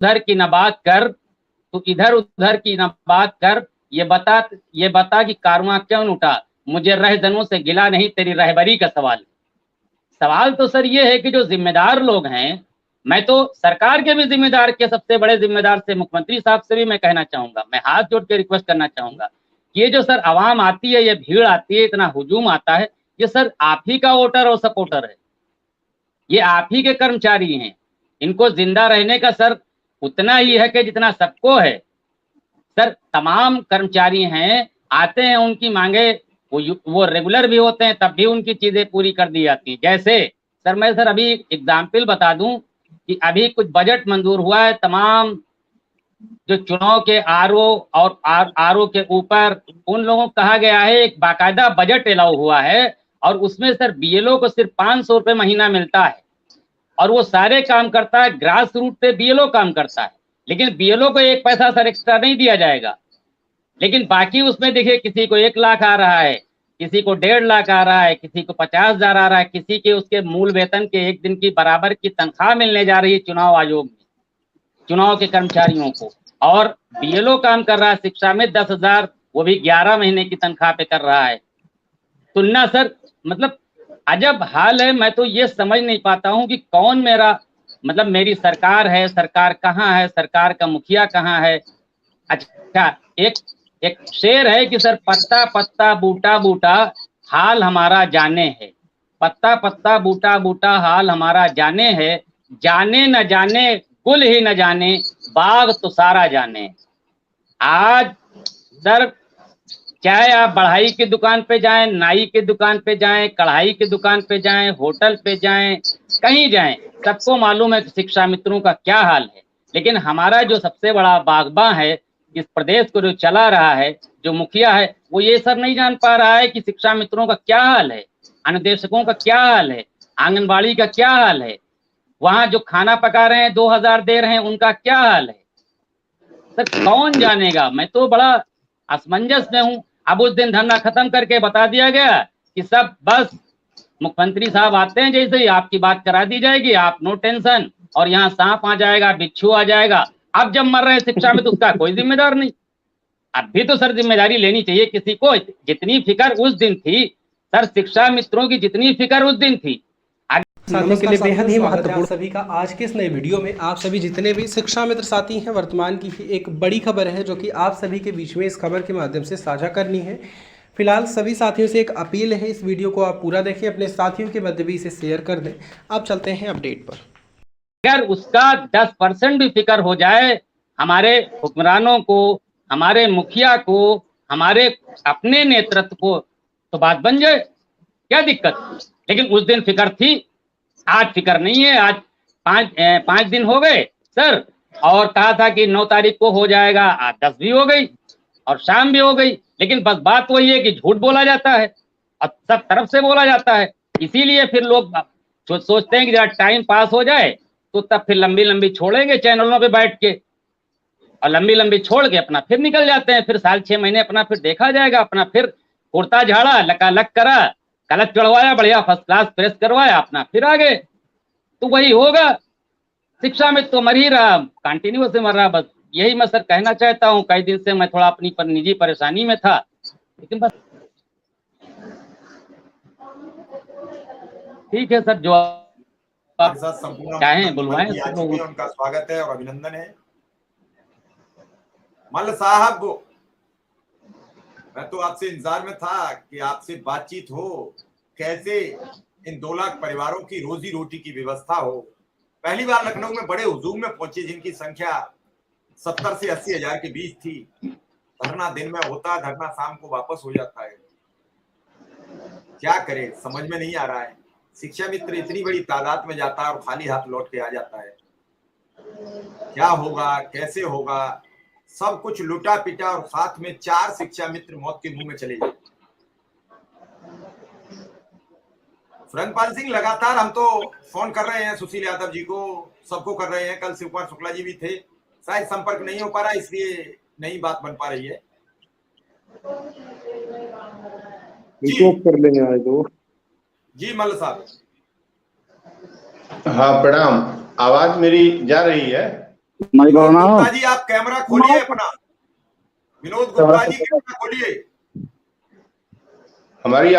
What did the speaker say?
उधर की न बात कर, तू इधर उधर की न बात कर, ये बता कि कारवां क्यों लूटा, मुझे रहजनों से गिला नहीं तेरी रहबरी का सवाल। सवाल तो सर ये है कि जो जिम्मेदार लोग हैं, मैं तो सरकार के भी जिम्मेदार के सबसे बड़े जिम्मेदार से मुख्यमंत्री साहब से भी मैं कहना चाहूंगा, मैं हाथ जोड़ के रिक्वेस्ट करना चाहूंगा, ये जो सर आवाम आती है, ये भीड़ आती है, इतना हुजूम आता है, ये सर आप ही का वोटर और सपोर्टर है, ये आप ही के कर्मचारी हैं। इनको जिंदा रहने का सर उतना ही है कि जितना सबको है। सर तमाम कर्मचारी हैं, आते हैं, उनकी मांगे वो रेगुलर भी होते हैं, तब भी उनकी चीजें पूरी कर दी जाती हैं। जैसे सर मैं सर अभी एग्जाम्पल बता दूं कि अभी कुछ बजट मंजूर हुआ है, तमाम जो चुनाव के आरओ और आरओ के ऊपर उन लोगों को कहा गया है, एक बाकायदा बजट अलाउ हुआ है, और उसमें सर बीएलओ को सिर्फ 500 रुपये महीना मिलता है, और वो सारे काम करता है, ग्रास रूट पे बीएलओ काम करता है, लेकिन बीएलओ को एक पैसा सर एक्स्ट्रा नहीं दिया जाएगा। लेकिन बाकी उसमें देखिए, किसी को 1 लाख आ रहा है, किसी को 1.5 लाख आ रहा है, किसी को 50,000 आ रहा है, किसी के उसके मूल वेतन के एक दिन की बराबर की तनख्वाह मिलने जा रही है चुनाव आयोग में, चुनाव के कर्मचारियों को। और बीएलओ काम कर रहा है शिक्षा में 10,000, वो भी 11 महीने की तनख्वाह पे कर रहा है। तुलना सर मतलब अजब हाल है। मैं तो ये समझ नहीं पाता हूं कि कौन मेरा मतलब मेरी सरकार है, सरकार कहाँ है, सरकार का मुखिया कहाँ है। अच्छा, एक एक शेर है कि सर पत्ता पत्ता बूटा बूटा हाल हमारा जाने है, पत्ता पत्ता बूटा बूटा हाल हमारा जाने है, जाने न जाने गुल ही न जाने बाग तो सारा जाने। आज सर चाहे आप बढ़ाई की दुकान पे जाएं, नाई की दुकान पे जाएं, कढ़ाई की दुकान पे जाएं, होटल पे जाएं, कहीं जाएं, सबको मालूम है कि शिक्षा मित्रों का क्या हाल है। लेकिन हमारा जो सबसे बड़ा बागबां है, इस प्रदेश को जो चला रहा है, जो मुखिया है, वो ये सब नहीं जान पा रहा है कि शिक्षा मित्रों का क्या हाल है, अनुदेशकों का क्या हाल है, आंगनबाड़ी का क्या हाल है, वहां जो खाना पका रहे हैं 2,000 दे रहे हैं उनका क्या हाल है। सर कौन जानेगा, मैं तो बड़ा असमंजस में हूं। अब उस दिन धरना खत्म करके बता दिया गया कि सब बस मुख्यमंत्री साहब आते हैं जैसे ही आपकी बात करा दी जाएगी, आप नो टेंशन, और यहाँ सांप आ जाएगा, बिच्छू आ जाएगा। अब जब मर रहे हैं शिक्षा में तो उसका कोई जिम्मेदार नहीं। अब भी तो सर जिम्मेदारी लेनी चाहिए किसी को। जितनी फिक्र उस दिन थी सर, शिक्षा मित्रों की जितनी फिक्र उस दिन थी। साथियों के लिए बेहद ही महत्वपूर्ण सभी का आज के इस नए वीडियो में आप सभी जितने भी शिक्षा मित्र साथी हैं, वर्तमान की ही एक बड़ी खबर है जो कि आप सभी के बीच में इस खबर के माध्यम से साझा करनी है। फिलहाल सभी साथियों से एक अपील है, इस वीडियो को आप पूरा देखें, अपने साथियों के मध्य भी इसे शेयर कर दें। अब चलते हैं अपडेट पर। अगर उसका 10% भी फिक्र हो जाए हमारे हुक्मरानों को, हमारे मुखिया को, हमारे अपने नेतृत्व को, तो बात बन जाए, क्या दिक्कत। लेकिन उस दिन फिक्र थी, आज फिक्र नहीं है। आज पांच दिन हो गए सर, और कहा था कि 9 तारीख को हो जाएगा, आज 10 भी हो गई और शाम भी हो गई। लेकिन बस बात वही है कि झूठ बोला जाता है और सब तरफ से बोला जाता है। इसीलिए फिर लोग सोचते हैं कि जरा टाइम पास हो जाए, तो तब फिर लंबी लंबी छोड़ेंगे चैनलों पे बैठ के, और लंबी लंबी छोड़ के अपना फिर निकल जाते हैं। फिर साल 6 महीने अपना फिर देखा जाएगा, अपना फिर कुर्ता झाड़ा, लकालक करा, कलच चढ़वाया, बढ़िया फर्स्ट क्लास प्रेस करवाया, अपना फिर आ गए। तो वही होगा, शिक्षा में तो मर ही रहा, कंटिन्यूस से मर रहा। बस यही मैं सर कहना चाहता हूँ। कई दिन से मैं थोड़ा अपनी निजी परेशानी में था, लेकिन बस ठीक है सर, जो हमारे साथ संपूर्ण चाहें बुलवाएं आ सब चुके लोग। हैं, उनका स्वागत है और अभिनंदन है। मल्ल साहब, मैं तो आपसे इंतजार में था कि आपसे बातचीत हो, कैसे इन 2 लाख परिवारों की रोजी रोटी की व्यवस्था हो। पहली बार लखनऊ में बड़े हुजूम में पहुंचे, जिनकी संख्या 70 से 80 हजार के बीच थी। धरना दिन में होता, धरना शाम को वापस हो जाता है। क्या करे, समझ में नहीं आ रहा है। शिक्षा मित्र इतनी बड़ी तादाद में जाता है और खाली हाथ लौट के आ जाता है। क्या होगा, कैसे होगा, सब कुछ लुटा पिटा, और साथ में 4 शिक्षा मित्र मौत के मुंह में चले जाए। सुरेंद्रपाल सिंह, लगातार हम तो फोन कर रहे हैं सुशील यादव जी को, सबको कर रहे हैं, कल शिव कुमार शुक्ला जी भी थे, शायद संपर्क नहीं हो पा रहा, इसलिए नहीं बात बन पा रही है। जी कर लेंगे आज तो। जी मल्ल साहब। हाँ प्रणाम, आवाज मेरी जा रही है? माइक विनोद ऑन है। गुप्ता जी आप कैमरा खोलिए अपना, विनोद गुप्ता जी कैमरा खोलिए। हमारी